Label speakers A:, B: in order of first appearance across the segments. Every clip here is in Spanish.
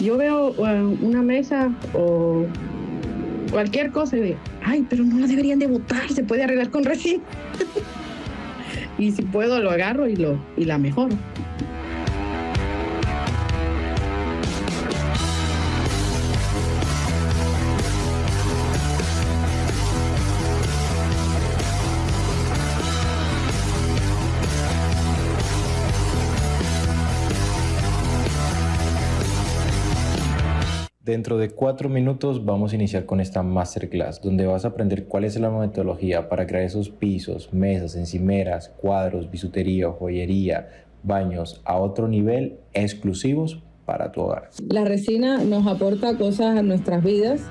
A: Yo veo una mesa o cualquier cosa y digo, ay, pero no la deberían de botar, se puede arreglar con resina. Y si puedo lo agarro y la mejoro.
B: Dentro de 4 minutos vamos a iniciar con esta masterclass, donde vas a aprender cuál es la metodología para crear esos pisos, mesas, encimeras, cuadros, bisutería, joyería, baños a otro nivel exclusivos para tu hogar.
C: La resina nos aporta cosas a nuestras vidas,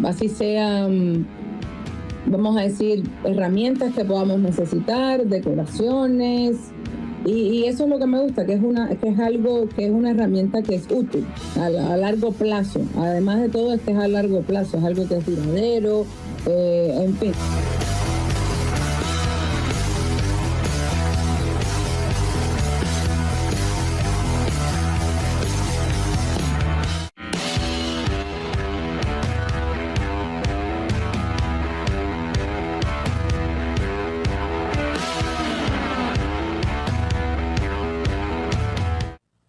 C: así sean, vamos a decir, herramientas que podamos necesitar, decoraciones. Y eso es lo que me gusta, que es una herramienta que es útil a largo plazo. Además de todo, es a largo plazo, es algo que es duradero, en fin.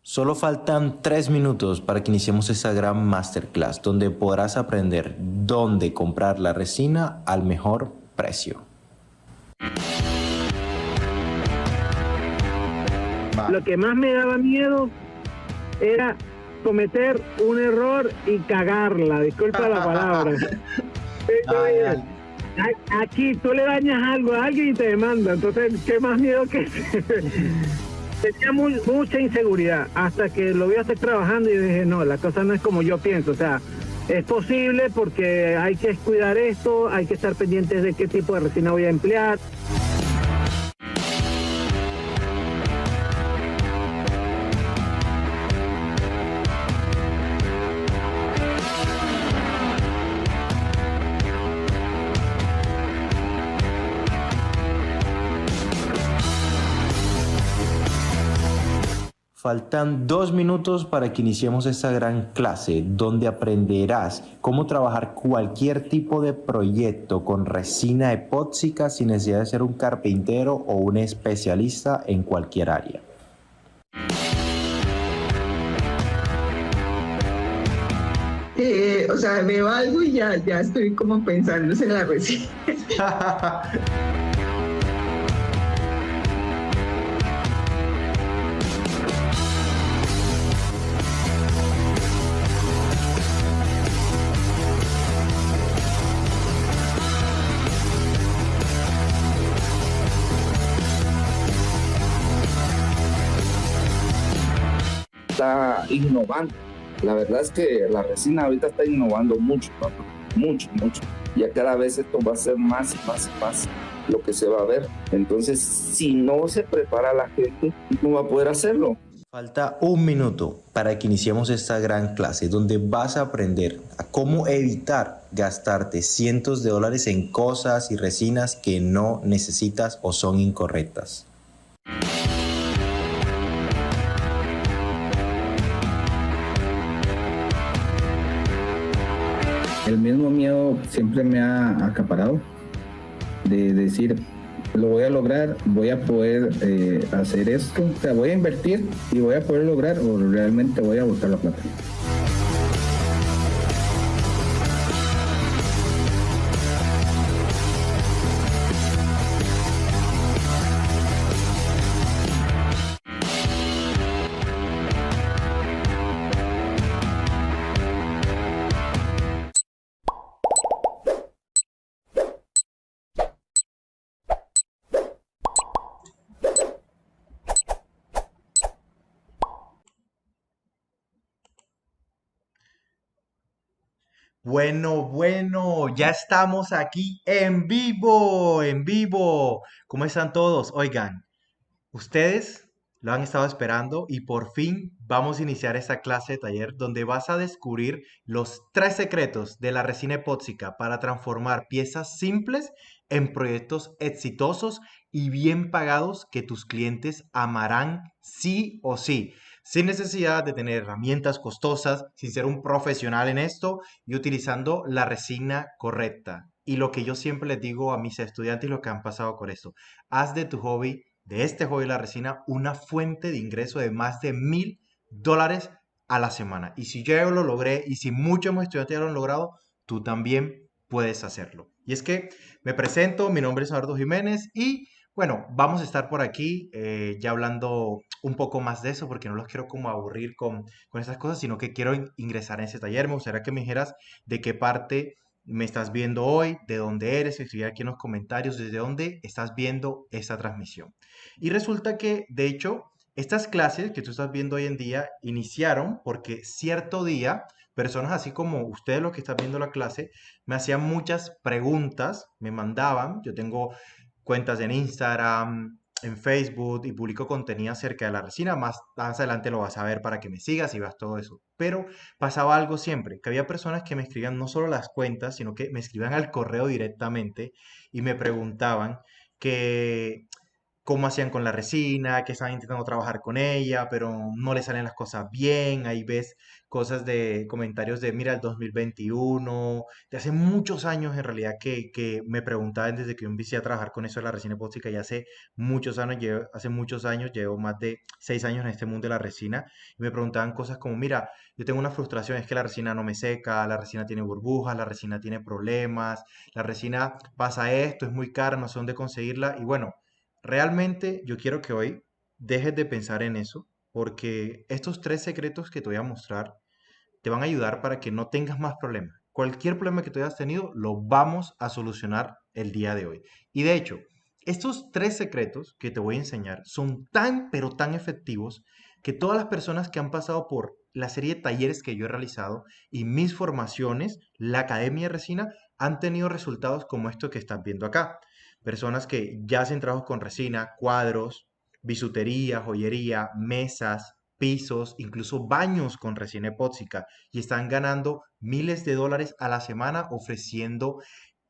B: Solo faltan 3 minutos para que iniciemos esta gran masterclass, donde podrás aprender dónde comprar la resina al mejor precio.
D: Lo que más me daba miedo era cometer un error y cagarla, disculpa la palabra. Aquí tú le dañas algo a alguien y te demanda, entonces qué más miedo que tenía mucha inseguridad hasta que lo vi hacer trabajando y dije, no, la cosa no es como yo pienso, o sea, es posible porque hay que cuidar esto, hay que estar pendientes de qué tipo de resina voy a emplear.
B: Faltan 2 minutos para que iniciemos esta gran clase, donde aprenderás cómo trabajar cualquier tipo de proyecto con resina epóxica sin necesidad de ser un carpintero o un especialista en cualquier área.
E: O sea, veo algo y ya estoy como pensando en la resina.
F: Está innovando. La verdad es que la resina ahorita está innovando mucho, papá. Mucho. Ya cada vez esto va a ser más lo que se va a ver. Entonces, si no se prepara la gente, no va a poder hacerlo.
B: Falta 1 minuto para que iniciemos esta gran clase, donde vas a aprender a cómo evitar gastarte cientos de dólares en cosas y resinas que no necesitas o son incorrectas.
G: El mismo miedo siempre me ha acaparado de decir, lo voy a lograr, voy a poder hacer esto, o sea, voy a invertir y voy a poder lograr o realmente voy a botar la plata.
B: Bueno, ya estamos aquí en vivo. ¿Cómo están todos? Oigan, ustedes lo han estado esperando y por fin vamos a iniciar esta clase de taller donde vas a descubrir los 3 secretos de la resina epóxica para transformar piezas simples en proyectos exitosos y bien pagados que tus clientes amarán sí o sí. sin necesidad de tener herramientas costosas, sin ser un profesional en esto y utilizando la resina correcta. Y lo que yo siempre les digo a mis estudiantes y los que han pasado con esto, haz de tu hobby, de este hobby de la resina, una fuente de ingreso de más de $1000 a la semana. Y si yo lo logré y si muchos de mis estudiantes ya lo han logrado, tú también puedes hacerlo. Y es que me presento, mi nombre es Eduardo Jiménez y bueno, vamos a estar por aquí ya hablando un poco más de eso porque no los quiero como aburrir con esas cosas, sino que quiero ingresar en ese taller. Me gustaría que me dijeras de qué parte me estás viendo hoy, de dónde eres, escribir aquí en los comentarios desde dónde estás viendo esta transmisión. Y resulta que, de hecho, estas clases que tú estás viendo hoy en día iniciaron porque cierto día personas así como ustedes los que están viendo la clase me hacían muchas preguntas, me mandaban, yo tengo cuentas en Instagram, en Facebook y publico contenido acerca de la resina. Más adelante lo vas a ver para que me sigas y veas todo eso. Pero pasaba algo siempre, que había personas que me escribían no solo las cuentas, sino que me escribían al correo directamente y me preguntaban que cómo hacían con la resina, que estaban intentando trabajar con ella, pero no le salen las cosas bien. Ahí ves cosas de comentarios de, mira, el 2021, de hace muchos años en realidad que me preguntaban desde que yo empecé a trabajar con eso de la resina epóxica y hace muchos años, llevo más de 6 años en este mundo de la resina, y me preguntaban cosas como, mira, yo tengo una frustración, es que la resina no me seca, la resina tiene burbujas, la resina tiene problemas, la resina pasa esto, es muy cara, no sé dónde conseguirla, y bueno, realmente yo quiero que hoy dejes de pensar en eso, porque estos 3 secretos que te voy a mostrar te van a ayudar para que no tengas más problemas. Cualquier problema que tú hayas tenido, lo vamos a solucionar el día de hoy. Y de hecho, estos 3 secretos que te voy a enseñar son tan, pero tan efectivos que todas las personas que han pasado por la serie de talleres que yo he realizado y mis formaciones, la Academia de Resina, han tenido resultados como esto que estás viendo acá. Personas que ya hacen trabajos con resina, cuadros, bisutería, joyería, mesas, pisos, incluso baños con resina epóxica y están ganando miles de dólares a la semana ofreciendo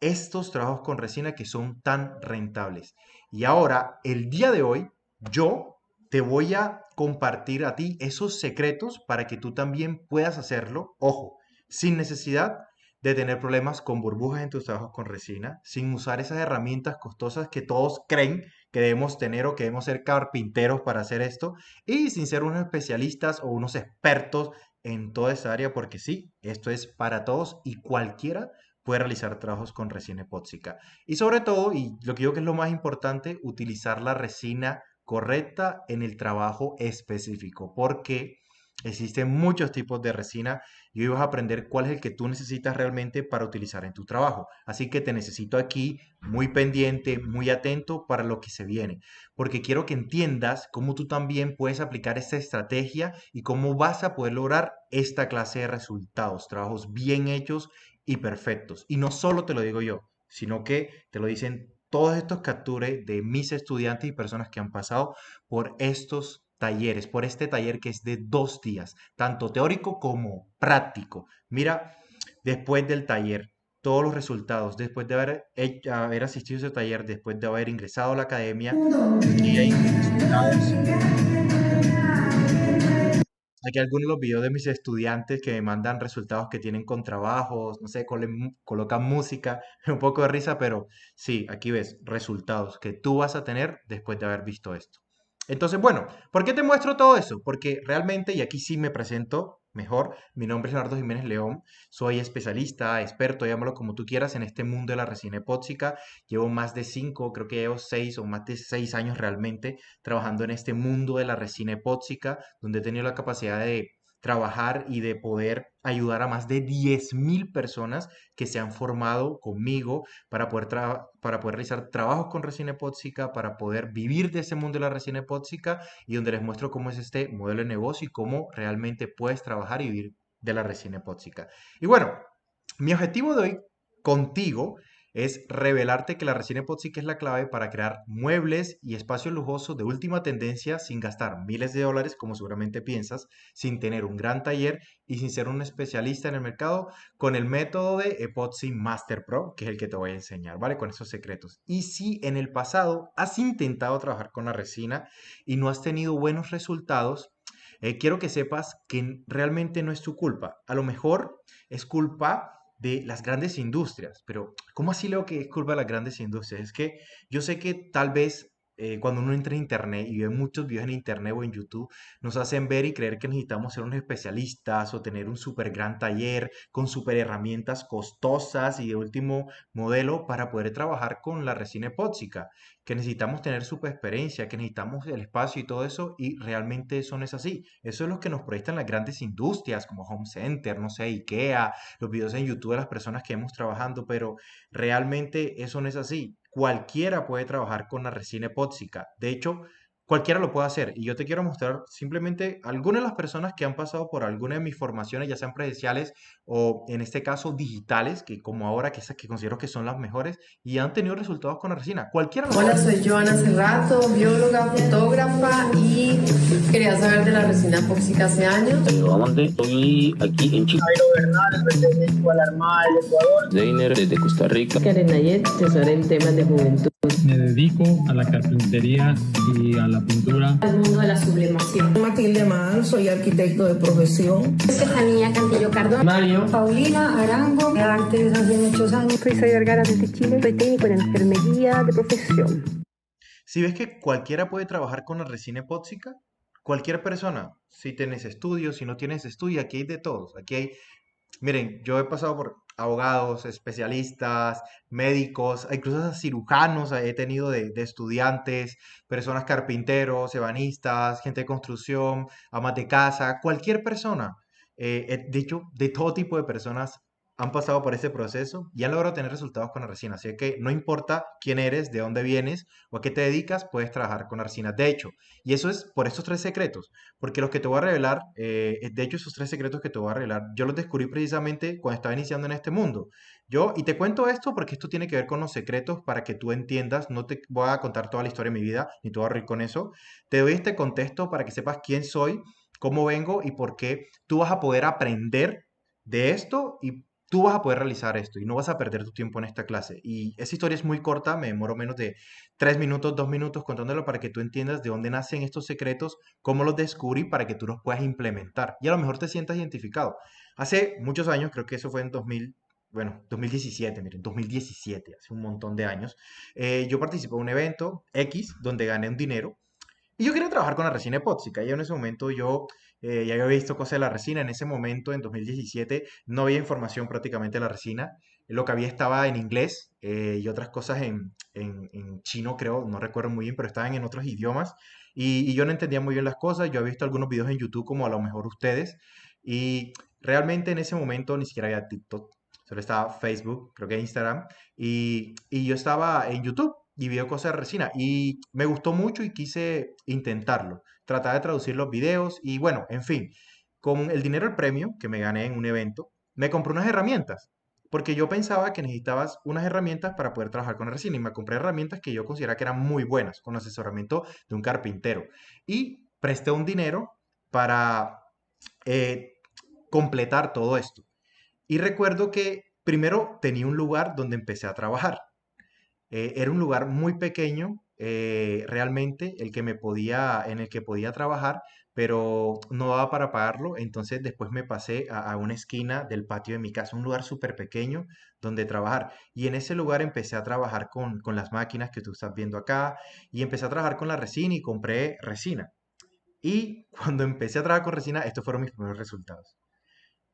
B: estos trabajos con resina que son tan rentables. Y ahora, el día de hoy, yo te voy a compartir a ti esos secretos para que tú también puedas hacerlo, ojo, sin necesidad de tener problemas con burbujas en tus trabajos con resina, sin usar esas herramientas costosas que todos creen que debemos tener o que debemos ser carpinteros para hacer esto, y sin ser unos especialistas o unos expertos en toda esa área, porque sí, esto es para todos y cualquiera puede realizar trabajos con resina epóxica. Y sobre todo, y lo que yo creo que es lo más importante, utilizar la resina correcta en el trabajo específico, porque existen muchos tipos de resina y hoy vas a aprender cuál es el que tú necesitas realmente para utilizar en tu trabajo. Así que te necesito aquí muy pendiente, muy atento para lo que se viene, porque quiero que entiendas cómo tú también puedes aplicar esta estrategia y cómo vas a poder lograr esta clase de resultados, trabajos bien hechos y perfectos. Y no solo te lo digo yo, sino que te lo dicen todos estos captures de mis estudiantes y personas que han pasado por estos talleres, por este taller que es de 2 días, tanto teórico como práctico. Mira, después del taller, todos los resultados, después de haber asistido a ese taller, después de haber ingresado a la academia, aquí hay resultados. Aquí algunos de los videos de mis estudiantes que me mandan resultados que tienen con trabajos, no sé, colocan música, un poco de risa, pero sí, aquí ves resultados que tú vas a tener después de haber visto esto. Entonces, bueno, ¿por qué te muestro todo eso? Porque realmente, y aquí sí me presento mejor, mi nombre es Leonardo Jiménez León, soy especialista, experto, llámalo como tú quieras, en este mundo de la resina epóxica. Llevo más de 5, creo que llevo 6 o más de 6 años realmente trabajando en este mundo de la resina epóxica, donde he tenido la capacidad de trabajar y de poder ayudar a más de 10.000 personas que se han formado conmigo para poder realizar trabajos con resina epóxica, para poder vivir de ese mundo de la resina epóxica y donde les muestro cómo es este modelo de negocio y cómo realmente puedes trabajar y vivir de la resina epóxica. Y bueno, mi objetivo de hoy contigo es revelarte que la resina epóxica es la clave para crear muebles y espacios lujosos de última tendencia sin gastar miles de dólares, como seguramente piensas, sin tener un gran taller y sin ser un especialista en el mercado, con el método de Epoxy Master Pro, que es el que te voy a enseñar, ¿vale? Con esos secretos. Y si en el pasado has intentado trabajar con la resina y no has tenido buenos resultados, quiero que sepas que realmente no es tu culpa. A lo mejor es culpa de las grandes industrias, pero ¿cómo así leo que es culpa de las grandes industrias? Es que yo sé que tal vez cuando uno entra en internet y ve muchos videos en internet o en YouTube, nos hacen ver y creer que necesitamos ser unos especialistas o tener un súper gran taller con súper herramientas costosas y de último modelo para poder trabajar con la resina epóxica, que necesitamos tener súper experiencia, que necesitamos el espacio y todo eso, y realmente eso no es así. Eso es lo que nos proyectan las grandes industrias como Home Center, no sé, IKEA, los videos en YouTube de las personas que hemos trabajando, pero realmente eso no es así. Cualquiera puede trabajar con la resina epóxica. De hecho, cualquiera lo puede hacer. Y yo te quiero mostrar simplemente algunas de las personas que han pasado por alguna de mis formaciones, ya sean presenciales o en este caso digitales, que como ahora que esas que considero que son las mejores y han tenido resultados con la resina. Cualquiera lo puede
H: Hola,
B: hacer.
H: soy Joana Cerrato, bióloga, fotógrafa y quería saber de la resina epóxica hace años.
I: Nuevamente estoy aquí en Chile.
J: Jairo Bernal, pertenezco a la Armada del Ecuador.
I: Deiner desde Costa Rica.
K: Karen Nayet, asesora en temas de juventud.
L: Me dedico a la carpintería y a la pintura.
M: Al mundo de la sublimación.
N: Matilde Mann, soy arquitecto de profesión.
M: Estefanía Cantillo Cardón.
L: Mario.
O: Paulina Arango, de artes hace muchos años.
P: Soy Vergara desde Chile, soy técnico en enfermería de profesión.
B: Si ves que cualquiera puede trabajar con la resina epóxica, cualquier persona, si tienes estudios, si no tienes estudios, aquí hay de todos. Aquí hay, miren, yo he pasado por abogados, especialistas, médicos, incluso hasta cirujanos he tenido de estudiantes, personas carpinteros, ebanistas, gente de construcción, amas de casa, cualquier persona. De hecho, de todo tipo de personas han pasado por ese proceso y han logrado tener resultados con la resina. Así que no importa quién eres, de dónde vienes o a qué te dedicas, puedes trabajar con la resina. De hecho, y eso es por estos 3 secretos, porque los que te voy a revelar, de hecho, esos 3 secretos que te voy a revelar, yo los descubrí precisamente cuando estaba iniciando en este mundo. Y te cuento esto porque esto tiene que ver con los secretos para que tú entiendas. No te voy a contar toda la historia de mi vida, ni te voy a reír con eso. Te doy este contexto para que sepas quién soy, cómo vengo y por qué tú vas a poder aprender de esto y tú vas a poder realizar esto y no vas a perder tu tiempo en esta clase. Y esa historia es muy corta, me demoro menos de 3 minutos, 2 minutos contándolo para que tú entiendas de dónde nacen estos secretos, cómo los descubrí para que tú los puedas implementar y a lo mejor te sientas identificado. Hace muchos años, creo que eso fue en 2017, miren, 2017, hace un montón de años, yo participé en un evento X donde gané un dinero y yo quería trabajar con la resina epóxica. Y en ese momento yo ya había visto cosas de la resina. En ese momento, en 2017, no había información prácticamente de la resina. Lo que había estaba en inglés y otras cosas en chino, creo, no recuerdo muy bien, pero estaban en otros idiomas. Y yo no entendía muy bien las cosas. Yo había visto algunos videos en YouTube, como a lo mejor ustedes. Y realmente en ese momento ni siquiera había TikTok. Solo estaba Facebook, creo que Instagram. Y yo estaba en YouTube y vio cosas de resina y me gustó mucho y quise intentarlo. Tratar de traducir los videos y bueno, en fin, con el dinero del premio que me gané en un evento, me compré unas herramientas porque yo pensaba que necesitabas unas herramientas para poder trabajar con la resina y me compré herramientas que yo consideraba que eran muy buenas, con asesoramiento de un carpintero y presté un dinero para completar todo esto. Y recuerdo que primero tenía un lugar donde empecé a trabajar. Era un lugar muy pequeño, realmente, en el que podía trabajar, pero no daba para pagarlo. Entonces después me pasé a una esquina del patio de mi casa, un lugar súper pequeño donde trabajar. Y en ese lugar empecé a trabajar con las máquinas que tú estás viendo acá y empecé a trabajar con la resina y compré resina. Y cuando empecé a trabajar con resina, estos fueron mis primeros resultados.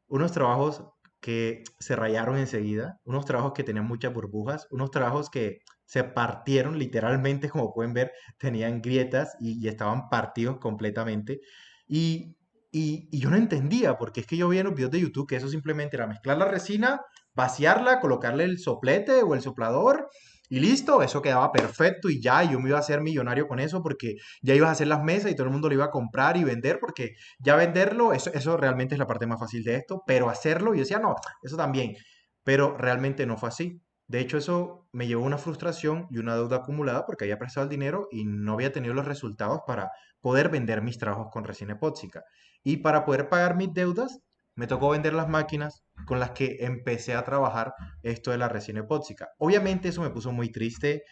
B: Unos trabajos que se rayaron enseguida, unos trabajos que tenían muchas burbujas, unos trabajos que se partieron literalmente, como pueden ver, tenían grietas y estaban partidos completamente. Y yo no entendía, porque es que yo vi en los videos de YouTube que eso simplemente era mezclar la resina, vaciarla, colocarle el soplete o el soplador y listo, eso quedaba perfecto y ya, yo me iba a hacer millonario con eso porque ya ibas a hacer las mesas y todo el mundo lo iba a comprar y vender porque ya venderlo, eso realmente es la parte más fácil de esto, pero hacerlo, yo decía, no, eso también, pero realmente no fue así. De hecho, eso me llevó a una frustración y una deuda acumulada porque había prestado el dinero y no había tenido los resultados para poder vender mis trabajos con resina epóxica. Y para poder pagar mis deudas, me tocó vender las máquinas con las que empecé a trabajar esto de la resina epóxica. Obviamente eso me puso muy triste.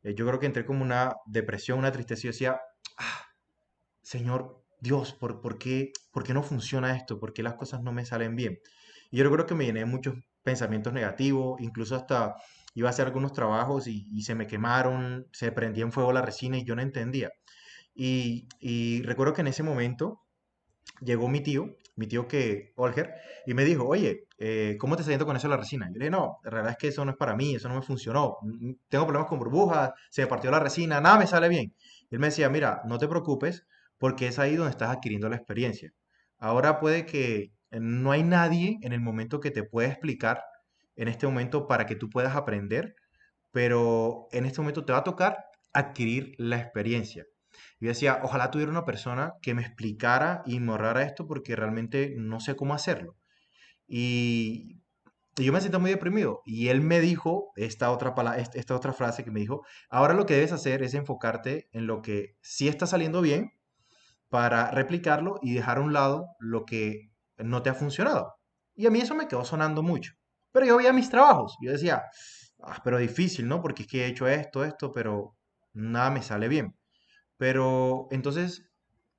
B: Yo creo que entré como una depresión, una tristeza y yo decía, Señor, Dios, ¿por qué no funciona esto? ¿Por qué las cosas no me salen bien? Y yo recuerdo que me llené de muchos pensamientos negativos, incluso hasta iba a hacer algunos trabajos y se me quemaron, se prendía en fuego la resina y yo no entendía. Y recuerdo que en ese momento llegó mi tío que, Olger, y me dijo, oye, ¿cómo te está yendo con eso de la resina? Yo le dije, no, la verdad es que eso no es para mí, eso no me funcionó. Tengo problemas con burbujas, se me partió la resina, nada me sale bien. Y él me decía, mira, no te preocupes porque es ahí donde estás adquiriendo la experiencia. Ahora puede que no hay nadie en el momento que te pueda explicar en este momento para que tú puedas aprender, pero en este momento te va a tocar adquirir la experiencia. Yo decía, ojalá tuviera una persona que me explicara y me ahorrara esto porque realmente no sé cómo hacerlo. Y, y yo me siento muy deprimido. Y él me dijo esta otra frase que me dijo, ahora lo que debes hacer es enfocarte en lo que sí está saliendo bien para replicarlo y dejar a un lado lo que no te ha funcionado. Y a mí eso me quedó sonando mucho. Pero yo veía mis trabajos. Yo decía, pero difícil, ¿no? Porque es que he hecho esto, pero nada me sale bien. Pero entonces,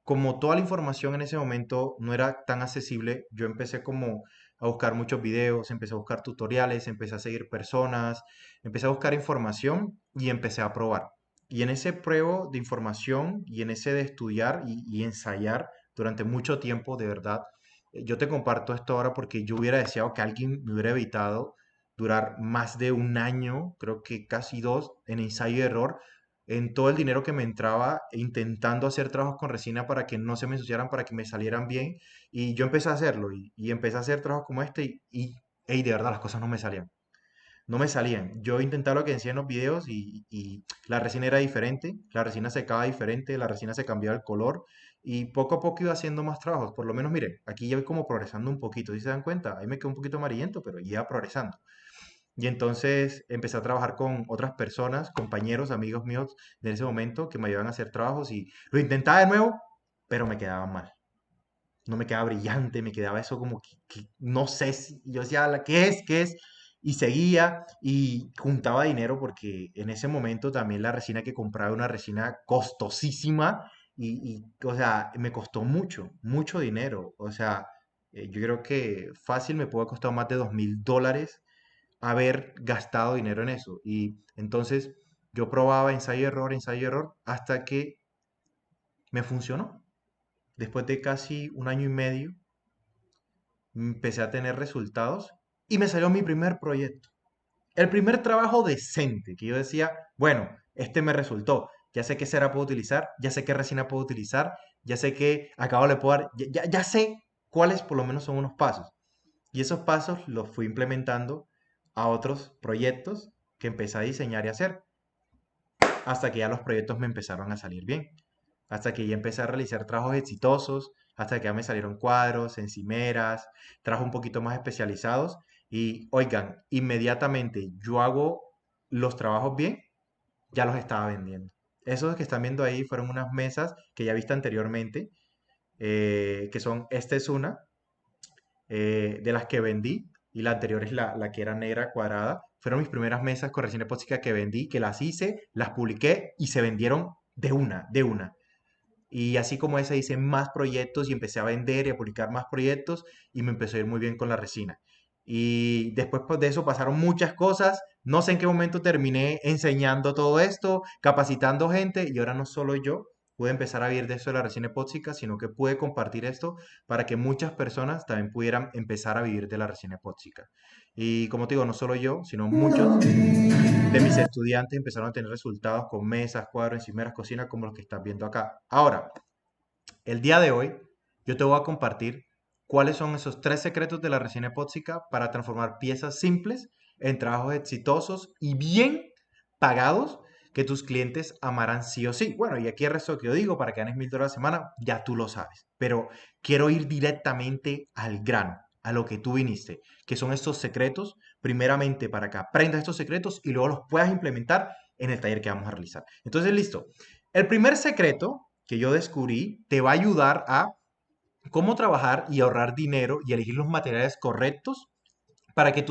B: como toda la información en ese momento no era tan accesible, yo empecé como a buscar muchos videos, empecé a buscar tutoriales, empecé a seguir personas, empecé a buscar información y empecé a probar. Y en ese pruebo de información y en ese de estudiar y ensayar durante mucho tiempo, de verdad, yo te comparto esto ahora porque yo hubiera deseado que alguien me hubiera evitado durar más de un año, creo que casi dos, en ensayo y error en todo el dinero que me entraba intentando hacer trabajos con resina para que no se me ensuciaran, para que me salieran bien. Y yo empecé a hacerlo y empecé a hacer trabajos como este ey, de verdad las cosas no me salían. No me salían. Yo intentaba lo que decía en los videos y la resina era diferente, la resina secaba diferente, la resina se cambiaba el color y poco a poco iba haciendo más trabajos. Por lo menos, miren, aquí ya voy como progresando un poquito, ¿sí se dan cuenta? Ahí me quedó un poquito amarillento, pero ya iba progresando. Y entonces empecé a trabajar con otras personas, compañeros, amigos míos de ese momento que me ayudaban a hacer trabajos y lo intentaba de nuevo, pero me quedaba mal. No me quedaba brillante, me quedaba eso como que no sé, yo decía, ¿qué es? ¿Qué es? Y seguía y juntaba dinero porque en ese momento también la resina que compraba era una resina costosísima o sea, me costó mucho, mucho dinero. O sea, yo creo que fácil me puede costar más de $2000 haber gastado dinero en eso. Y entonces yo probaba ensayo y error, hasta que me funcionó. Después de casi un año y medio, empecé a tener resultados y me salió mi primer proyecto. El primer trabajo decente que yo decía, bueno, este me resultó. Ya sé qué cera puedo utilizar, ya sé qué resina puedo utilizar, ya sé qué acabo le puedo dar, ya sé cuáles por lo menos son unos pasos. Y esos pasos los fui implementando a otros proyectos que empecé a diseñar y hacer, hasta que ya los proyectos me empezaron a salir bien, hasta que ya empecé a realizar trabajos exitosos, hasta que ya me salieron cuadros, encimeras, trabajos un poquito más especializados. Y oigan, inmediatamente yo hago los trabajos bien, ya los estaba vendiendo. Esos que están viendo ahí fueron unas mesas que ya viste anteriormente, que son, esta es una, de las que vendí y la anterior es la que era negra cuadrada. Fueron mis primeras mesas con resina epóxica que vendí, que las hice, las publiqué y se vendieron de una, de una. Y así como esa hice más proyectos y empecé a vender y a publicar más proyectos y me empezó a ir muy bien con la resina. Y después pues, de eso pasaron muchas cosas. No sé en qué momento terminé enseñando todo esto, capacitando gente y ahora no solo yo pude empezar a vivir de eso de la resina epóxica, sino que pude compartir esto para que muchas personas también pudieran empezar a vivir de la resina epóxica. Y como te digo, no solo yo, sino muchos de mis estudiantes empezaron a tener resultados con mesas, cuadros, encimeras, cocinas, como los que estás viendo acá. Ahora, el día de hoy, yo te voy a compartir cuáles son esos 3 secretos de la resina epóxica para transformar piezas simples en trabajos exitosos y bien pagados que tus clientes amarán sí o sí. Bueno, y aquí el resto que yo digo, para que ganes $1000 a la semana, ya tú lo sabes. Pero quiero ir directamente al grano, a lo que tú viniste, que son estos secretos, primeramente para que aprendas estos secretos y luego los puedas implementar en el taller que vamos a realizar. Entonces, listo. El primer secreto que yo descubrí te va a ayudar a cómo trabajar y ahorrar dinero y elegir los materiales correctos para que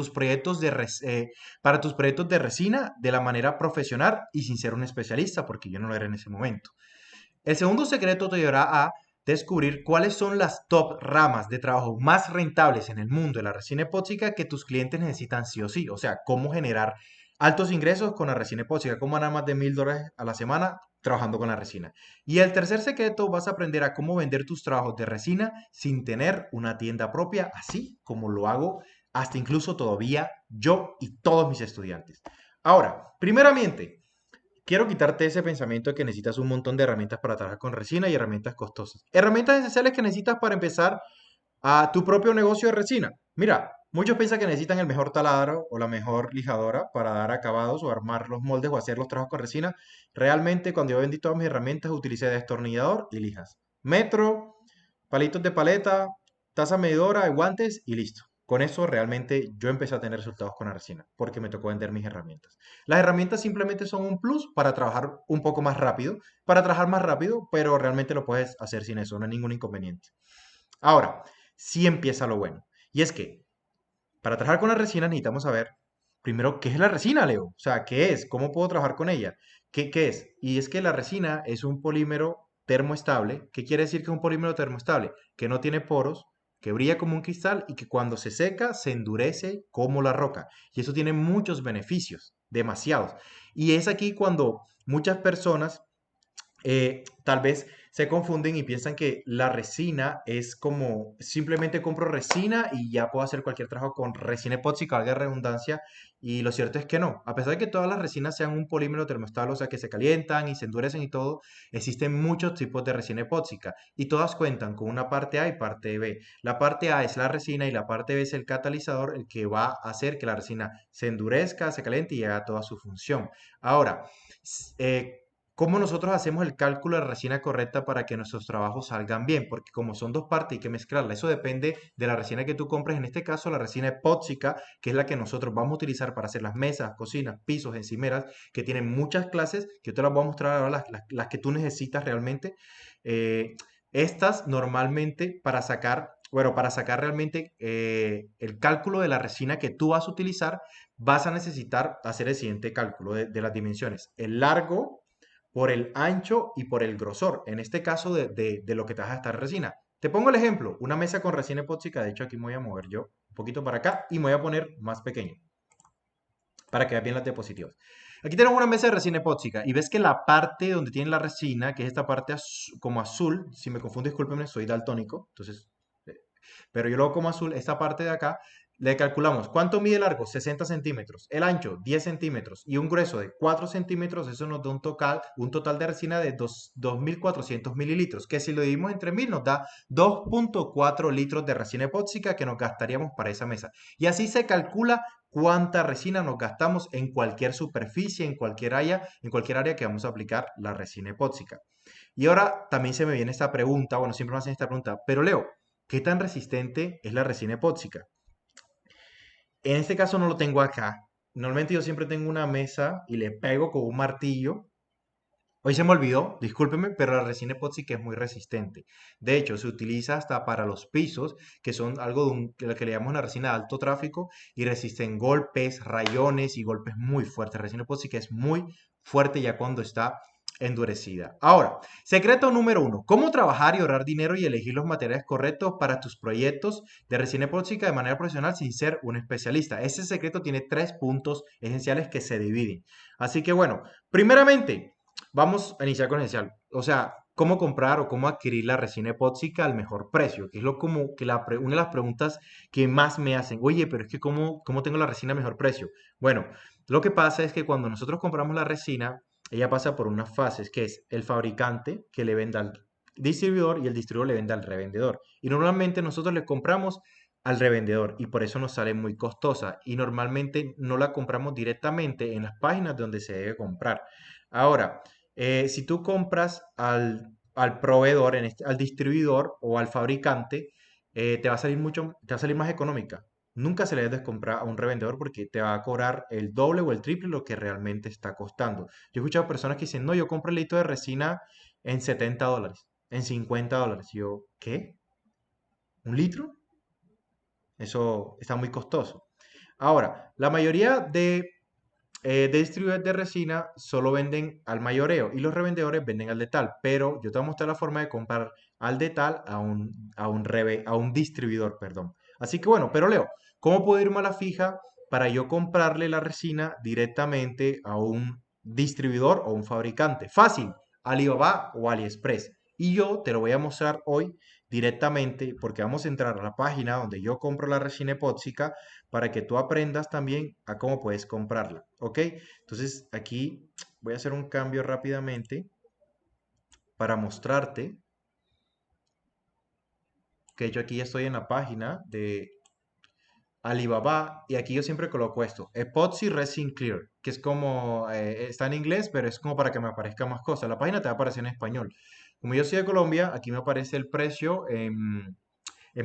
B: para tus proyectos de resina de la manera profesional y sin ser un especialista, porque yo no lo era en ese momento. El segundo secreto te ayudará a descubrir cuáles son las top ramas de trabajo más rentables en el mundo de la resina epóxica que tus clientes necesitan sí o sí. O sea, cómo generar altos ingresos con la resina epóxica, cómo ganar más de $1000 a la semana trabajando con la resina. Y el tercer secreto, vas a aprender a cómo vender tus trabajos de resina sin tener una tienda propia, así como lo hago hasta incluso todavía yo y todos mis estudiantes. Ahora, primeramente, quiero quitarte ese pensamiento de que necesitas un montón de herramientas para trabajar con resina y herramientas costosas. Herramientas esenciales que necesitas para empezar a tu propio negocio de resina. Mira, muchos piensan que necesitan el mejor taladro o la mejor lijadora para dar acabados o armar los moldes o hacer los trabajos con resina. Realmente, cuando yo vendí todas mis herramientas, utilicé destornillador y lijas. Metro, palitos de paleta, taza medidora, guantes y listo. Con eso realmente yo empecé a tener resultados con la resina, porque me tocó vender mis herramientas. Las herramientas simplemente son un plus para trabajar un poco más rápido, pero realmente lo puedes hacer sin eso, no hay ningún inconveniente. Ahora, sí empieza lo bueno. Y es que para trabajar con la resina necesitamos saber primero qué es la resina, Leo. O sea, ¿qué es? ¿Cómo puedo trabajar con ella? ¿Qué es? Y es que la resina es un polímero termoestable. ¿Qué quiere decir que es un polímero termoestable? Que no tiene poros, que brilla como un cristal y que cuando se seca se endurece como la roca. Y eso tiene muchos beneficios, demasiados. Y es aquí cuando muchas personas tal vez se confunden y piensan que la resina es como simplemente compro resina y ya puedo hacer cualquier trabajo con resina epóxica, valga la redundancia, y lo cierto es que no. A pesar de que todas las resinas sean un polímero termoestable, o sea que se calientan y se endurecen y todo, existen muchos tipos de resina epóxica y todas cuentan con una parte A y parte B. La parte A es la resina y la parte B es el catalizador, el que va a hacer que la resina se endurezca, se caliente y haga toda su función. Ahora, ¿cómo nosotros hacemos el cálculo de la resina correcta para que nuestros trabajos salgan bien? Porque como son dos partes hay que mezclarla. Eso depende de la resina que tú compres. En este caso, la resina epóxica, que es la que nosotros vamos a utilizar para hacer las mesas, cocinas, pisos, encimeras, que tienen muchas clases, que yo te las voy a mostrar ahora, las que tú necesitas realmente. Estas normalmente para sacar realmente el cálculo de la resina que tú vas a utilizar, vas a necesitar hacer el siguiente cálculo de las dimensiones. El largo por el ancho y por el grosor, en este caso de lo que te vas a gastar resina. Te pongo el ejemplo, una mesa con resina epóxica, de hecho aquí me voy a mover yo un poquito para acá y me voy a poner más pequeño para que veas bien las diapositivas. Aquí tenemos una mesa de resina epóxica y ves que la parte donde tiene la resina, que es esta parte como azul, si me confundo, discúlpenme, soy daltónico, entonces, pero yo lo hago como azul, esta parte de acá, le calculamos cuánto mide el largo, 60 centímetros, el ancho, 10 centímetros y un grueso de 4 centímetros, eso nos da un total de resina de 2.400 mililitros, que si lo dividimos entre 1000 nos da 2.4 litros de resina epóxica que nos gastaríamos para esa mesa. Y así se calcula cuánta resina nos gastamos en cualquier superficie, en cualquier área que vamos a aplicar la resina epóxica. Y ahora también se me viene esta pregunta, bueno, siempre me hacen esta pregunta, pero Leo, ¿qué tan resistente es la resina epóxica? En este caso no lo tengo acá. Normalmente yo siempre tengo una mesa y le pego con un martillo. Hoy se me olvidó, discúlpeme, pero la resina epóxica es muy resistente. De hecho, se utiliza hasta para los pisos, que son algo de lo que le llamamos una resina de alto tráfico y resisten golpes, rayones y golpes muy fuertes. La resina epóxica es muy fuerte ya cuando está endurecida. Ahora, secreto número 1. ¿Cómo trabajar y ahorrar dinero y elegir los materiales correctos para tus proyectos de resina epóxica de manera profesional sin ser un especialista? Ese secreto tiene 3 puntos esenciales que se dividen. Así que bueno, primeramente, vamos a iniciar con el esencial. O sea, cómo comprar o cómo adquirir la resina epóxica al mejor precio, que es una de las preguntas que más me hacen. Oye, pero es que ¿cómo tengo la resina a mejor precio? Bueno, lo que pasa es que cuando nosotros compramos la resina, ella pasa por unas fases, que es el fabricante que le vende al distribuidor y el distribuidor le vende al revendedor. Y normalmente nosotros le compramos al revendedor y por eso nos sale muy costosa y normalmente no la compramos directamente en las páginas donde se debe comprar. Ahora, si tú compras al proveedor, al distribuidor o al fabricante, te va a salir más económica. Nunca se le debe comprar a un revendedor porque te va a cobrar el doble o el triple lo que realmente está costando. Yo he escuchado personas que dicen, no, yo compro el litro de resina en $70, en $50. Y yo, ¿qué? ¿Un litro? Eso está muy costoso. Ahora, la mayoría de distribuidores de resina solo venden al mayoreo y los revendedores venden al detal, pero yo te voy a mostrar la forma de comprar al de tal a un distribuidor, perdón. Así que bueno, pero Leo, ¿cómo puedo irme a la fija para yo comprarle la resina directamente a un distribuidor o un fabricante? Fácil, Alibaba o AliExpress. Y yo te lo voy a mostrar hoy directamente porque vamos a entrar a la página donde yo compro la resina epóxica para que tú aprendas también a cómo puedes comprarla, ¿ok? Entonces aquí voy a hacer un cambio rápidamente para mostrarte que yo aquí ya estoy en la página de Alibaba y aquí yo siempre coloco esto, Epoxy Resin Clear, que es como, está en inglés, pero es como para que me aparezca más cosas. La página te va a aparecer en español. Como yo soy de Colombia, aquí me aparece el precio en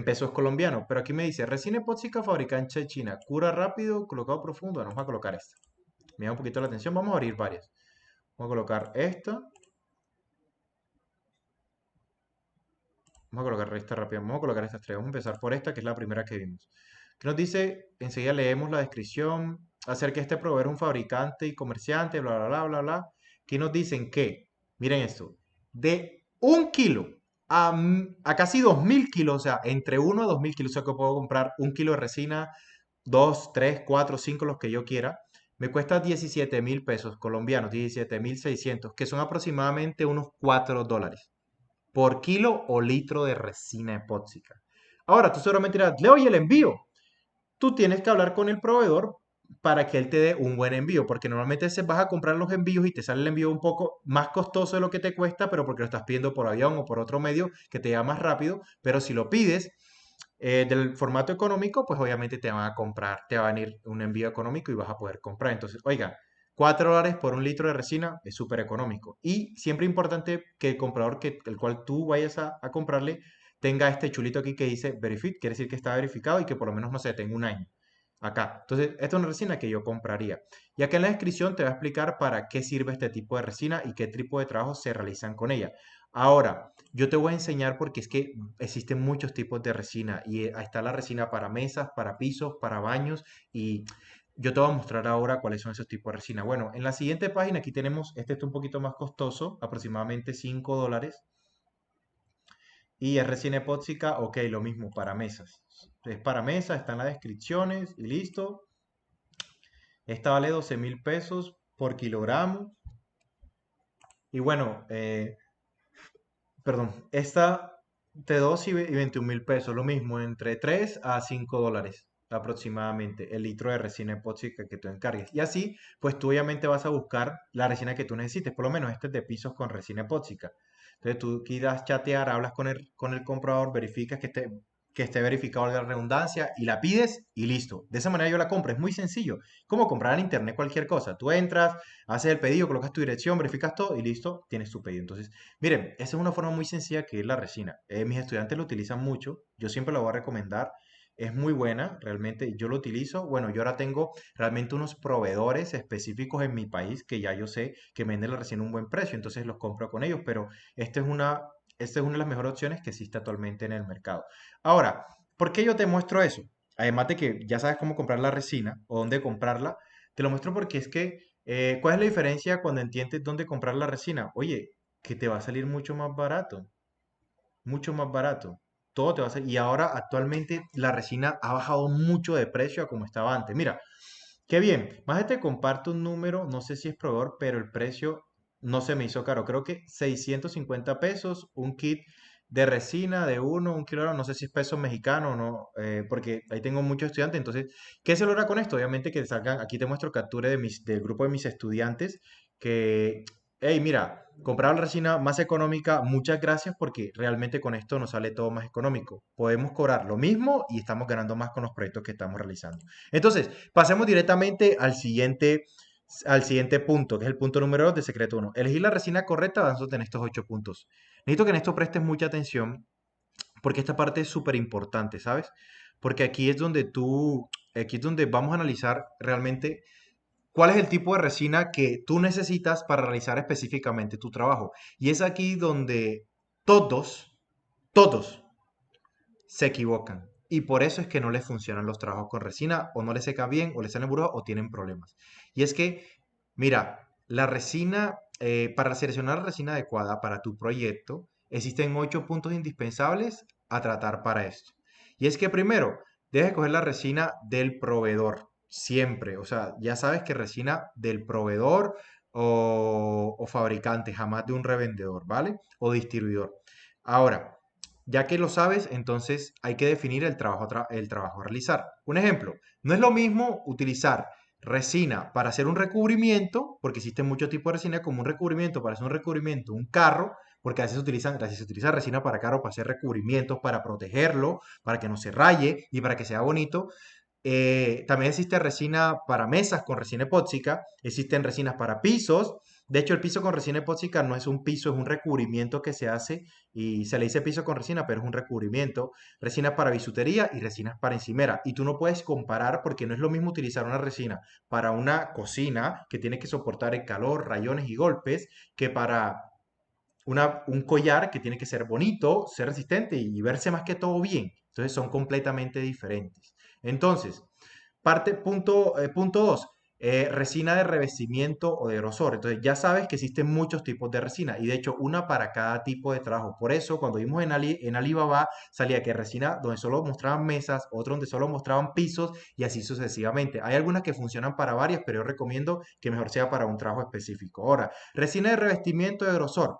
B: pesos colombianos, pero aquí me dice resina epóxica fabricada en China, cura rápido, colocado profundo. Bueno, vamos a colocar esta. Me da un poquito la atención, vamos a abrir varias. Vamos a colocar esta. Vamos a colocar esta rápida. Vamos a colocar estas tres. Vamos a empezar por esta, que es la primera que vimos. ¿Qué nos dice? Enseguida leemos la descripción acerca de este proveedor, un fabricante y comerciante, bla, bla, bla, bla, bla. ¿Qué nos dicen? Que, miren esto, de 1 kilo a casi 2000 kilos, o sea, entre 1 a 2000 kilos, o sea, que puedo comprar 1 kilo de resina, 2, 3, 4, 5, los que yo quiera. Me cuesta 17.000 pesos colombianos, 17.600, que son aproximadamente unos $4 por kilo o litro de resina epóxica. Ahora, tú seguramente dirás, Leo, ¿y el envío? Tú tienes que hablar con el proveedor para que él te dé un buen envío, porque normalmente se vas a comprar los envíos y te sale el envío un poco más costoso de lo que te cuesta, pero porque lo estás pidiendo por avión o por otro medio que te lleva más rápido, pero si lo pides del formato económico, pues obviamente te van a comprar, te va a venir un envío económico y vas a poder comprar. Entonces, oiga, $4 por un litro de resina es súper económico. Y siempre importante que el comprador el cual tú vayas a comprarle tenga este chulito aquí que dice Verified, quiere decir que está verificado y que por lo menos, no sé, tenga un año. Acá. Entonces, esta es una resina que yo compraría. Y acá en la descripción te va a explicar para qué sirve este tipo de resina y qué tipo de trabajos se realizan con ella. Ahora, yo te voy a enseñar porque es que existen muchos tipos de resina y ahí está la resina para mesas, para pisos, para baños y yo te voy a mostrar ahora cuáles son esos tipos de resina. Bueno, en la siguiente página aquí tenemos, este está un poquito más costoso, aproximadamente $5. Y es resina epóxica, ok, lo mismo para mesas. Es para mesas, está en las descripciones y listo. Esta vale 12.000 pesos por kilogramo. Y bueno, perdón, esta de 2 y 21.000 pesos, lo mismo, entre 3 a $5 aproximadamente el litro de resina epóxica que tú encargues. Y así, pues tú obviamente vas a buscar la resina que tú necesites, por lo menos este es de pisos con resina epóxica. Entonces tú quieras chatear, hablas con el comprador, verificas que esté verificado la redundancia y la pides y listo. De esa manera yo la compro, es muy sencillo. Como comprar en internet cualquier cosa. Tú entras, haces el pedido, colocas tu dirección, verificas todo y listo, tienes tu pedido. Entonces, miren, esa es una forma muy sencilla que es la resina. Mis estudiantes lo utilizan mucho, yo siempre la voy a recomendar. Es muy buena, realmente yo lo utilizo. Bueno, yo ahora tengo realmente unos proveedores específicos en mi país que ya yo sé que me venden la resina a un buen precio, entonces los compro con ellos, pero esta es una de las mejores opciones que existe actualmente en el mercado. Ahora, ¿por qué yo te muestro eso? Además de que ya sabes cómo comprar la resina o dónde comprarla, te lo muestro porque es que, ¿cuál es la diferencia cuando entiendes dónde comprar la resina? Oye, que te va a salir mucho más barato, mucho más barato. Todo te va a salir. Y ahora actualmente la resina ha bajado mucho de precio a como estaba antes. Mira, qué bien. Más te comparto un número, no sé si es proveedor, pero el precio no se me hizo caro. Creo que 650 pesos, un kit de resina de 1 kilo, no sé si es pesos mexicanos o no, porque ahí tengo muchos estudiantes. Entonces, ¿qué se logra con esto? Obviamente que salgan, aquí te muestro captura del grupo de mis estudiantes que, hey, mira, comprar la resina más económica, muchas gracias porque realmente con esto nos sale todo más económico. Podemos cobrar lo mismo y estamos ganando más con los proyectos que estamos realizando. Entonces, pasemos directamente al siguiente punto, que es el punto número 2 de secreto 1. Elegir la resina correcta basándote en estos 8 puntos. Necesito que en esto prestes mucha atención porque esta parte es súper importante, ¿sabes? Porque aquí es donde vamos a analizar realmente cuál es el tipo de resina que tú necesitas para realizar específicamente tu trabajo. Y es aquí donde todos se equivocan. Y por eso es que no les funcionan los trabajos con resina, o no les seca bien, o les salen burbujas, o tienen problemas. Y es que, mira, la resina, para seleccionar la resina adecuada para tu proyecto, existen 8 puntos indispensables a tratar para esto. Y es que primero, debes coger la resina del proveedor, siempre. O sea, ya sabes que resina del proveedor o fabricante, jamás de un revendedor, ¿vale? O distribuidor. Ahora, ya que lo sabes, entonces hay que definir el trabajo a realizar. Un ejemplo, no es lo mismo utilizar resina para hacer un recubrimiento, porque existen muchos tipos de resina, como un recubrimiento para hacer un recubrimiento, un carro, porque a veces se utiliza resina para carro para hacer recubrimientos, para protegerlo, para que no se raye y para que sea bonito. También existe resina para mesas con resina epóxica, existen resinas para pisos. De hecho, el piso con resina epóxica no es un piso, es un recubrimiento que se hace y se le dice piso con resina, pero es un recubrimiento. Resinas para bisutería y resinas para encimera. Y tú no puedes comparar porque no es lo mismo utilizar una resina para una cocina que tiene que soportar el calor, rayones y golpes, que para un collar que tiene que ser bonito, ser resistente y verse más que todo bien. Entonces son completamente diferentes. Entonces, punto 2, resina de revestimiento o de grosor. Entonces ya sabes que existen muchos tipos de resina y de hecho una para cada tipo de trabajo. Por eso cuando vimos en Alibaba salía que resina donde solo mostraban mesas, otro donde solo mostraban pisos y así sucesivamente. Hay algunas que funcionan para varias, pero yo recomiendo que mejor sea para un trabajo específico. Ahora, resina de revestimiento de grosor.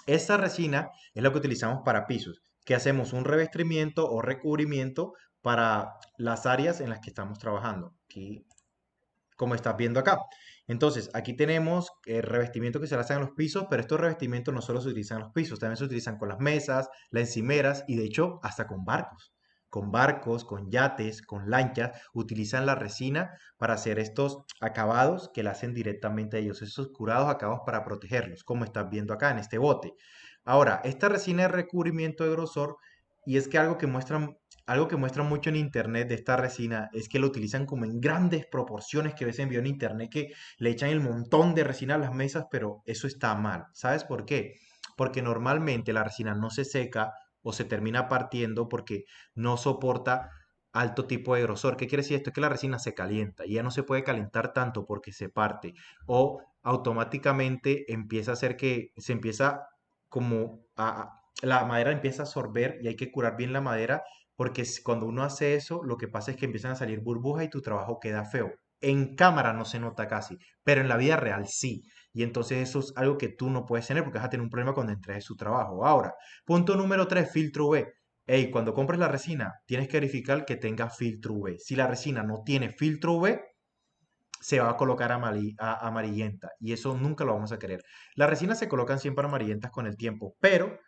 B: Esta resina es la que utilizamos para pisos, que hacemos un revestimiento o recubrimiento para las áreas en las que estamos trabajando, aquí, como estás viendo acá. Entonces, aquí tenemos el revestimiento que se le hacen a los pisos, pero estos revestimientos no solo se utilizan en los pisos, también se utilizan con las mesas, las encimeras y de hecho hasta con barcos. Con barcos, con yates, con lanchas, utilizan la resina para hacer estos acabados que le hacen directamente a ellos, esos curados acabados para protegerlos, como estás viendo acá en este bote. Ahora, esta resina de recubrimiento de grosor, y es que algo que muestran mucho en internet de esta resina es que lo utilizan como en grandes proporciones, que a veces veo en internet que le echan el montón de resina a las mesas, pero eso está mal. ¿Sabes por qué? Porque normalmente la resina no se seca o se termina partiendo porque no soporta alto tipo de grosor. ¿Qué quiere decir esto? Es que la resina se calienta y ya no se puede calentar tanto porque se parte o automáticamente empieza a hacer que se empieza como la madera empieza a absorber y hay que curar bien la madera porque cuando uno hace eso, lo que pasa es que empiezan a salir burbujas y tu trabajo queda feo. En cámara no se nota casi, pero en la vida real sí. Y entonces eso es algo que tú no puedes tener porque vas a tener un problema cuando entregues su trabajo. Ahora, punto número 3, filtro UV. Hey, cuando compres la resina, tienes que verificar que tenga filtro UV. Si la resina no tiene filtro UV, se va a colocar amarillenta y eso nunca lo vamos a querer. Las resinas se colocan siempre amarillentas con el tiempo, pero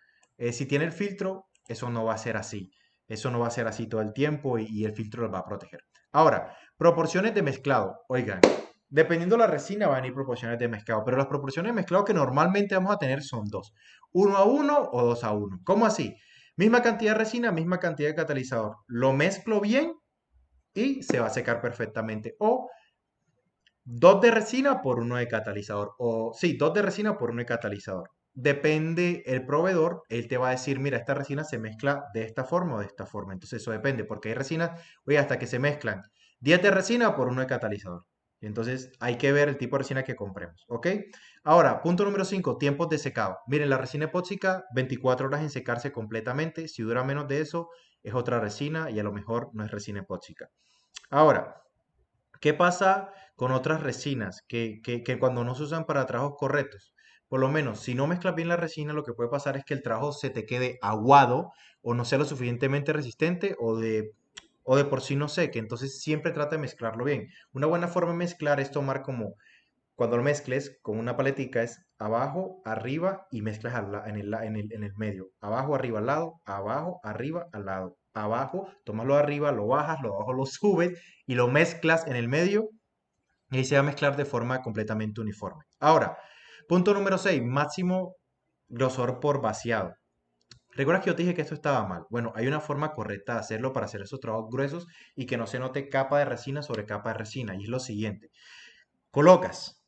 B: si tiene el filtro, eso no va a ser así. Eso no va a ser así todo el tiempo y el filtro los va a proteger. Ahora, proporciones de mezclado. Oigan, dependiendo de la resina van a venir proporciones de mezclado, pero las proporciones de mezclado que normalmente vamos a tener son 2. 1:1 o 2:1. ¿Cómo así? Misma cantidad de resina, misma cantidad de catalizador. Lo mezclo bien y se va a secar perfectamente. O 2 de resina por 1 de catalizador. O sí, 2 de resina por 1 de catalizador. Depende el proveedor, él te va a decir, mira, esta resina se mezcla de esta forma o de esta forma. Entonces eso depende, porque hay resinas, oye, hasta que se mezclan 10 de resina por 1 de catalizador. Entonces hay que ver el tipo de resina que compremos, ¿ok? Ahora, punto número 5, tiempos de secado. Miren, la resina epóxica, 24 horas en secarse completamente. Si dura menos de eso, es otra resina y a lo mejor no es resina epóxica. Ahora, ¿qué pasa con otras resinas que cuando no se usan para trabajos correctos? Por lo menos, si no mezclas bien la resina, lo que puede pasar es que el trabajo se te quede aguado o no sea lo suficientemente resistente o de por sí no seque. Entonces siempre trata de mezclarlo bien. Una buena forma de mezclar es tomar como, cuando lo mezcles con una paletica es abajo, arriba y mezclas en el medio. Abajo, arriba, al lado, abajo, arriba, al lado. Abajo, tomas lo de arriba, lo bajas, lo de abajo lo subes y lo mezclas en el medio y ahí se va a mezclar de forma completamente uniforme. Ahora, punto número 6, máximo grosor por vaciado. ¿Recuerdas que yo te dije que esto estaba mal? Bueno, hay una forma correcta de hacerlo para hacer esos trabajos gruesos y que no se note capa de resina sobre capa de resina. Y es lo siguiente. Colocas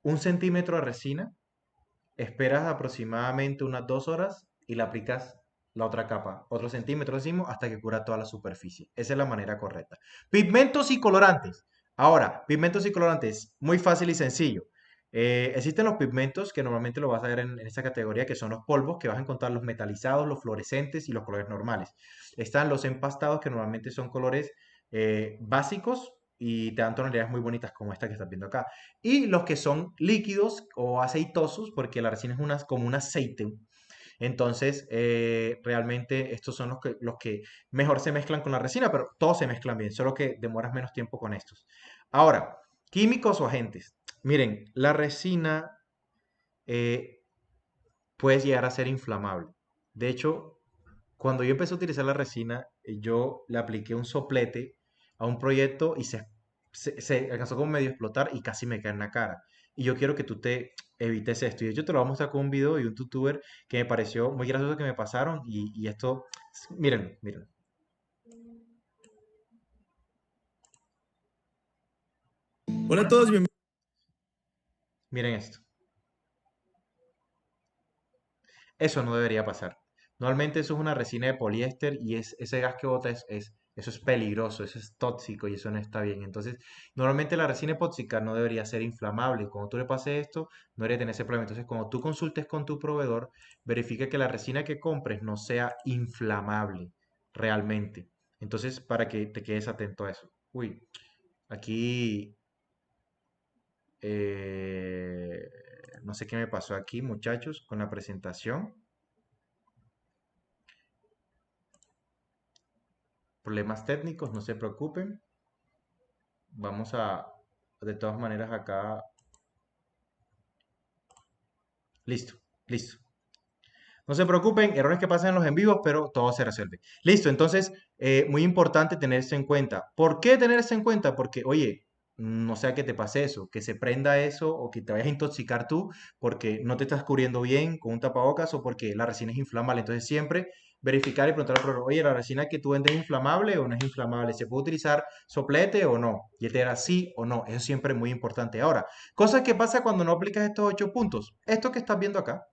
B: 1 centímetro de resina, esperas aproximadamente unas 2 horas y le aplicas la otra capa, otro centímetro decimos, hasta que cubra toda la superficie. Esa es la manera correcta. Pigmentos y colorantes. Ahora, pigmentos y colorantes, muy fácil y sencillo. Existen los pigmentos que normalmente lo vas a ver en esta categoría, que son los polvos, que vas a encontrar los metalizados, los fluorescentes y los colores normales. Están los empastados, que normalmente son colores básicos y te dan tonalidades muy bonitas como esta que estás viendo acá. Y los que son líquidos o aceitosos, porque la resina es como un aceite. Entonces, realmente estos son los que mejor se mezclan con la resina, pero todos se mezclan bien, solo que demoras menos tiempo con estos. Ahora, químicos o agentes. Miren, la resina puede llegar a ser inflamable. De hecho, cuando yo empecé a utilizar la resina, yo le apliqué un soplete a un proyecto y se alcanzó como medio a explotar y casi me cae en la cara. Y yo quiero que tú te evites esto. Y de hecho te lo voy a mostrar con un video y un youtuber que me pareció muy gracioso que me pasaron. Y esto, miren, miren.
Q: Hola a todos, bienvenidos.
B: Miren esto. Eso no debería pasar. Normalmente eso es una resina de poliéster y ese gas que bota eso es peligroso, eso es tóxico y eso no está bien. Entonces, normalmente la resina epóxica no debería ser inflamable. Y cuando tú le pases esto, no debería tener ese problema. Entonces, cuando tú consultes con tu proveedor, verifica que la resina que compres no sea inflamable realmente. Entonces, para que te quedes atento a eso. Uy, aquí no sé qué me pasó aquí, muchachos, con la presentación. Problemas técnicos, no se preocupen. Vamos de todas maneras acá. Listo, listo. No se preocupen, errores que pasan en los en vivos, pero todo se resuelve. Listo, entonces, muy importante tener esto en cuenta. ¿Por qué tener esto en cuenta? Porque, oye, no sea que te pase eso, que se prenda eso o que te vayas a intoxicar tú porque no te estás cubriendo bien con un tapabocas o porque la resina es inflamable. Entonces, siempre verificar y preguntar al proveedor, oye, ¿la resina que tú vendes es inflamable o no es inflamable? ¿Se puede utilizar soplete o no? Y él te dirá sí o no. Eso siempre es muy importante. Ahora, cosas que pasa cuando no aplicas estos 8 puntos. Esto que estás viendo acá.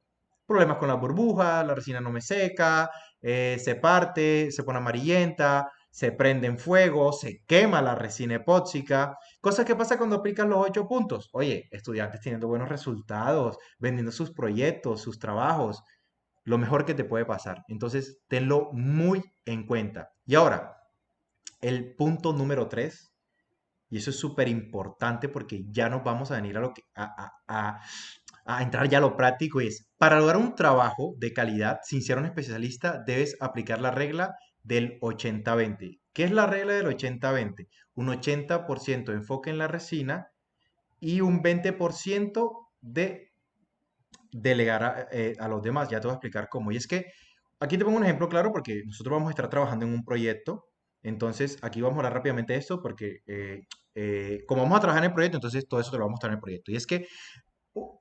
B: Problemas con las burbujas, la resina no me seca, se parte, se pone amarillenta, se prende en fuego, se quema la resina epóxica. Cosas que pasa cuando aplicas los 8 puntos. Oye, estudiantes teniendo buenos resultados, vendiendo sus proyectos, sus trabajos, lo mejor que te puede pasar. Entonces, tenlo muy en cuenta. Y ahora, el punto número 3, y eso es súper importante porque ya nos vamos a venir a lo que, a entrar ya a lo práctico, y es, para lograr un trabajo de calidad sin ser un especialista, debes aplicar la regla del 80-20. ¿Qué es la regla del 80-20? Un 80% de enfoque en la resina y un 20% de delegar a los demás. Ya te voy a explicar cómo. Y es que aquí te pongo un ejemplo claro porque nosotros vamos a estar trabajando en un proyecto. Entonces, aquí vamos a hablar rápidamente de esto porque como vamos a trabajar en el proyecto, entonces todo eso te lo vamos a mostrar en el proyecto. Y es que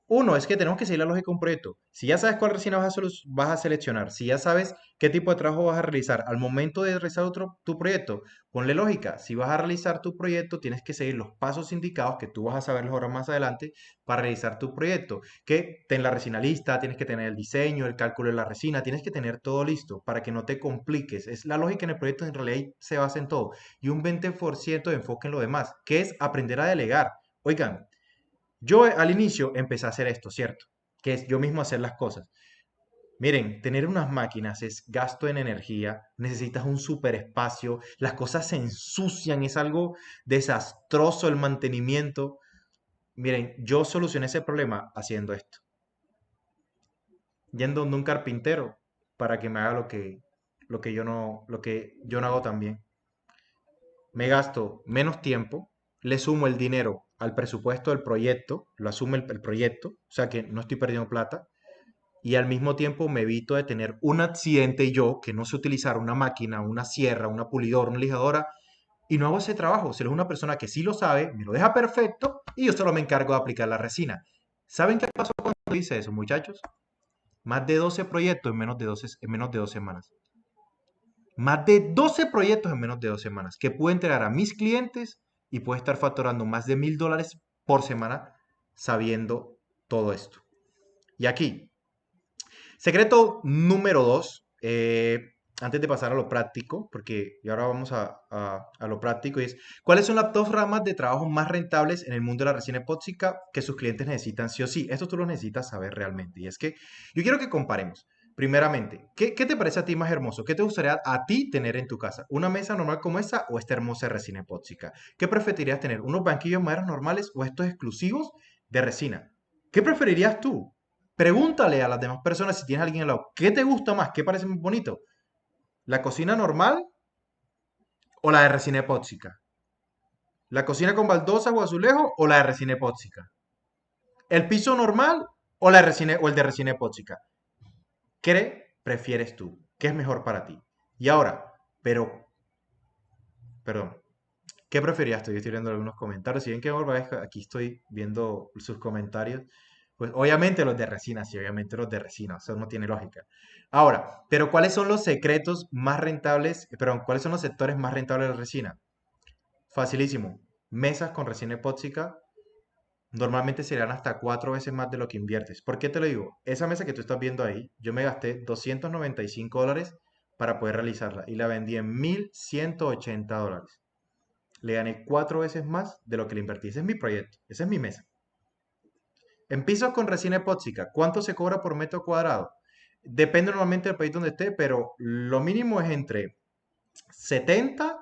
B: uno, es que tenemos que seguir la lógica de un proyecto. Si ya sabes cuál resina vas a seleccionar, si ya sabes qué tipo de trabajo vas a realizar, al momento de realizar tu proyecto, ponle lógica. Si vas a realizar tu proyecto, tienes que seguir los pasos indicados que tú vas a saberlos ahora más adelante para realizar tu proyecto. Que ten la resina lista, tienes que tener el diseño, el cálculo de la resina, tienes que tener todo listo para que no te compliques. Es la lógica en el proyecto, en realidad se basa en todo. Y un 20% de enfoque en lo demás, que es aprender a delegar. Oigan, yo al inicio empecé a hacer esto, ¿cierto? Que es yo mismo hacer las cosas. Miren, tener unas máquinas es gasto en energía, necesitas un super espacio, las cosas se ensucian, es algo desastroso el mantenimiento. Miren, yo solucioné ese problema haciendo esto. Yendo donde un carpintero para que me haga lo que yo no hago tan bien. Me gasto menos tiempo, le sumo el dinero al presupuesto del proyecto, lo asume el proyecto, o sea que no estoy perdiendo plata, y al mismo tiempo me evito de tener un accidente yo, que no sé utilizar una máquina, una sierra, una pulidora, una lijadora, y no hago ese trabajo. Se lo es una persona que sí lo sabe, me lo deja perfecto, y yo solo me encargo de aplicar la resina. ¿Saben qué pasó cuando hice eso, muchachos? Más de 12 proyectos en menos de 2 semanas. Más de 12 proyectos en menos de 2 semanas que puedo entregar a mis clientes y puedo estar facturando más de $1000 por semana sabiendo todo esto. Y aquí, secreto número 2, antes de pasar a lo práctico, porque y ahora vamos a lo práctico, y es, ¿cuáles son las dos ramas de trabajo más rentables en el mundo de la resina epóxica que sus clientes necesitan sí o sí? Esto tú lo necesitas saber realmente. Y es que yo quiero que comparemos. Primeramente, ¿qué te parece a ti más hermoso? ¿Qué te gustaría a ti tener en tu casa? ¿Una mesa normal como esta o esta hermosa resina epóxica? ¿Qué preferirías tener? ¿Unos banquillos de madera normales o estos exclusivos de resina? ¿Qué preferirías tú? Pregúntale a las demás personas si tienes alguien al lado. ¿Qué te gusta más? ¿Qué parece más bonito? ¿La cocina normal o la de resina epóxica? ¿La cocina con baldosas o azulejo o la de resina epóxica? ¿El piso normal o el de resina epóxica? ¿Qué prefieres tú? ¿Qué es mejor para ti? Y ahora, perdón, ¿qué preferías tú? Yo estoy viendo algunos comentarios. Si bien que aquí estoy viendo sus comentarios, pues obviamente los de resina, sí, obviamente los de resina, eso no tiene lógica. Ahora, pero ¿cuáles son los secretos más rentables? Perdón, ¿cuáles son los sectores más rentables de la resina? Facilísimo. Mesas con resina epóxica normalmente serían hasta 4 veces más de lo que inviertes. ¿Por qué te lo digo? Esa mesa que tú estás viendo ahí, yo me gasté $295 para poder realizarla y la vendí en $1,180. Le gané 4 veces más de lo que le invertí. Ese es mi proyecto, esa es mi mesa. En pisos con resina epóxica, ¿cuánto se cobra por metro cuadrado? Depende normalmente del país donde esté, pero lo mínimo es entre 70.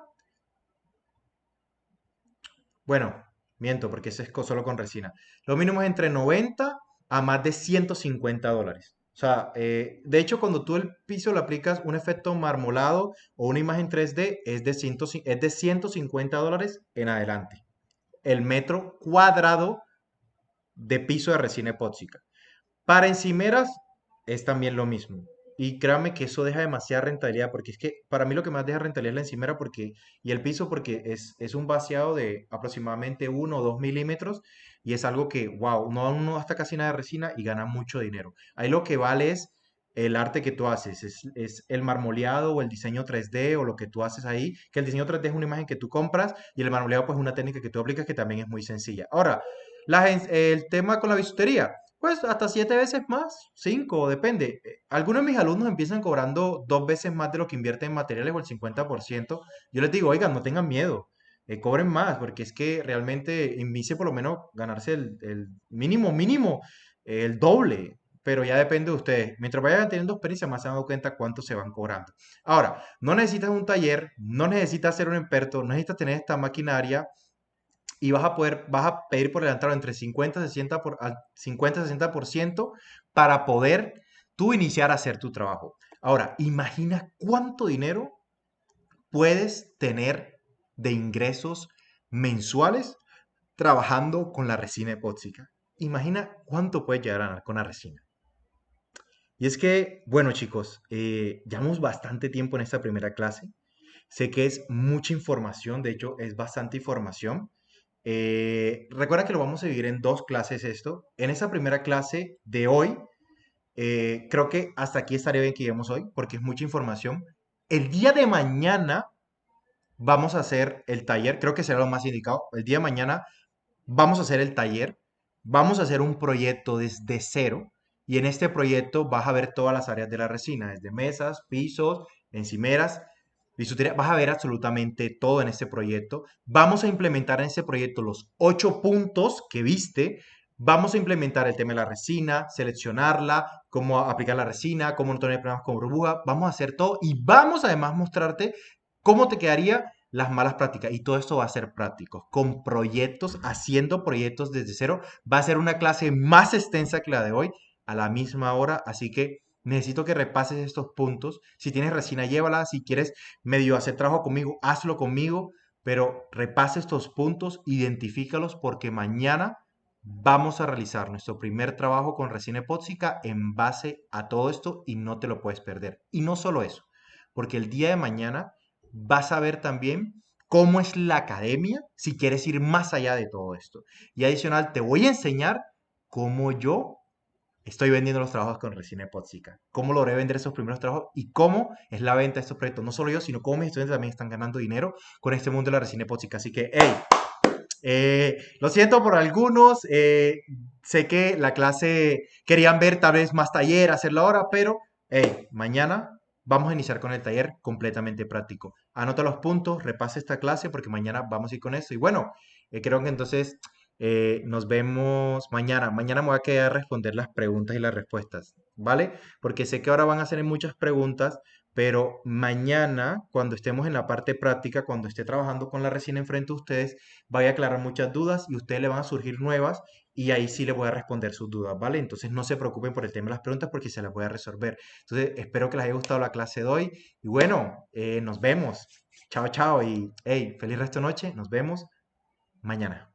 B: Bueno, miento, porque ese es solo con resina. Lo mínimo es entre 90 a más de $150. O sea, de hecho, cuando tú el piso le aplicas un efecto marmolado o una imagen 3D, es de $150 en adelante. El metro cuadrado de piso de resina epóxica. Para encimeras es también lo mismo. Y créanme que eso deja demasiada rentabilidad, porque es que para mí lo que más deja rentabilidad es la encimera y el piso porque es un vaciado de aproximadamente 1 o 2 milímetros y es algo que, wow, no gasta casi nada de resina y gana mucho dinero. Ahí lo que vale es el arte que tú haces, es el marmoleado o el diseño 3D o lo que tú haces ahí, que el diseño 3D es una imagen que tú compras y el marmoleado pues es una técnica que tú aplicas que también es muy sencilla. Ahora, el tema con la bisutería. Pues hasta 7 veces más, 5, depende. Algunos de mis alumnos empiezan cobrando 2 veces más de lo que invierten en materiales o el 50%. Yo les digo, oigan, no tengan miedo, cobren más, porque es que realmente inicie por lo menos ganarse el mínimo, el doble, pero ya depende de ustedes. Mientras vayan teniendo experiencia, más se van dando cuenta cuánto se van cobrando. Ahora, no necesitas un taller, no necesitas ser un experto, no necesitas tener esta maquinaria y vas a pedir por adelantado entre 50 y 60% para poder tú iniciar a hacer tu trabajo. Ahora, imagina cuánto dinero puedes tener de ingresos mensuales trabajando con la resina epóxica. Imagina cuánto puedes llegar a ganar con la resina. Y es que, bueno chicos, llevamos bastante tiempo en esta primera clase. Sé que es mucha información, de hecho es bastante información. Recuerda que lo vamos a dividir en 2 clases esto. En esa primera clase de hoy, creo que hasta aquí estaría bien que lleguemos hoy, porque es mucha información. El día de mañana vamos a hacer el taller, creo que será lo más indicado. El día de mañana vamos a hacer el taller, vamos a hacer un proyecto desde cero, y en este proyecto vas a ver todas las áreas de la resina, desde mesas, pisos, encimeras, bisutería, vas a ver absolutamente todo en este proyecto. Vamos a implementar en este proyecto los 8 puntos que viste. Vamos a implementar el tema de la resina, seleccionarla, cómo aplicar la resina, cómo no tener problemas con burbuja. Vamos a hacer todo y vamos además a mostrarte cómo te quedaría las malas prácticas. Y todo esto va a ser práctico, con proyectos, haciendo proyectos desde cero. Va a ser una clase más extensa que la de hoy, a la misma hora, así que necesito que repases estos puntos. Si tienes resina, llévala. Si quieres medio hacer trabajo conmigo, hazlo conmigo. Pero repasa estos puntos, identifícalos, porque mañana vamos a realizar nuestro primer trabajo con resina epóxica en base a todo esto y no te lo puedes perder. Y no solo eso, porque el día de mañana vas a ver también cómo es la academia si quieres ir más allá de todo esto. Y adicional, te voy a enseñar cómo yo estoy vendiendo los trabajos con resina epóxica, cómo logré vender esos primeros trabajos y cómo es la venta de estos proyectos. No solo yo, sino cómo mis estudiantes también están ganando dinero con este mundo de la resina epóxica. Así que, hey, lo siento por algunos. Sé que la clase querían ver tal vez más taller, hacerlo ahora, pero hey, mañana vamos a iniciar con el taller completamente práctico. Anota los puntos, repase esta clase porque mañana vamos a ir con eso. Y bueno, creo que entonces nos vemos mañana. Mañana me voy a quedar a responder las preguntas y las respuestas, ¿vale? Porque sé que ahora van a hacer muchas preguntas, pero mañana, cuando estemos en la parte práctica, cuando esté trabajando con la resina enfrente de ustedes, voy a aclarar muchas dudas y a ustedes le van a surgir nuevas y ahí sí les voy a responder sus dudas, ¿vale? Entonces no se preocupen por el tema de las preguntas porque se las voy a resolver. Entonces espero que les haya gustado la clase de hoy y bueno, nos vemos. Chao, chao y hey, feliz resto de noche. Nos vemos mañana.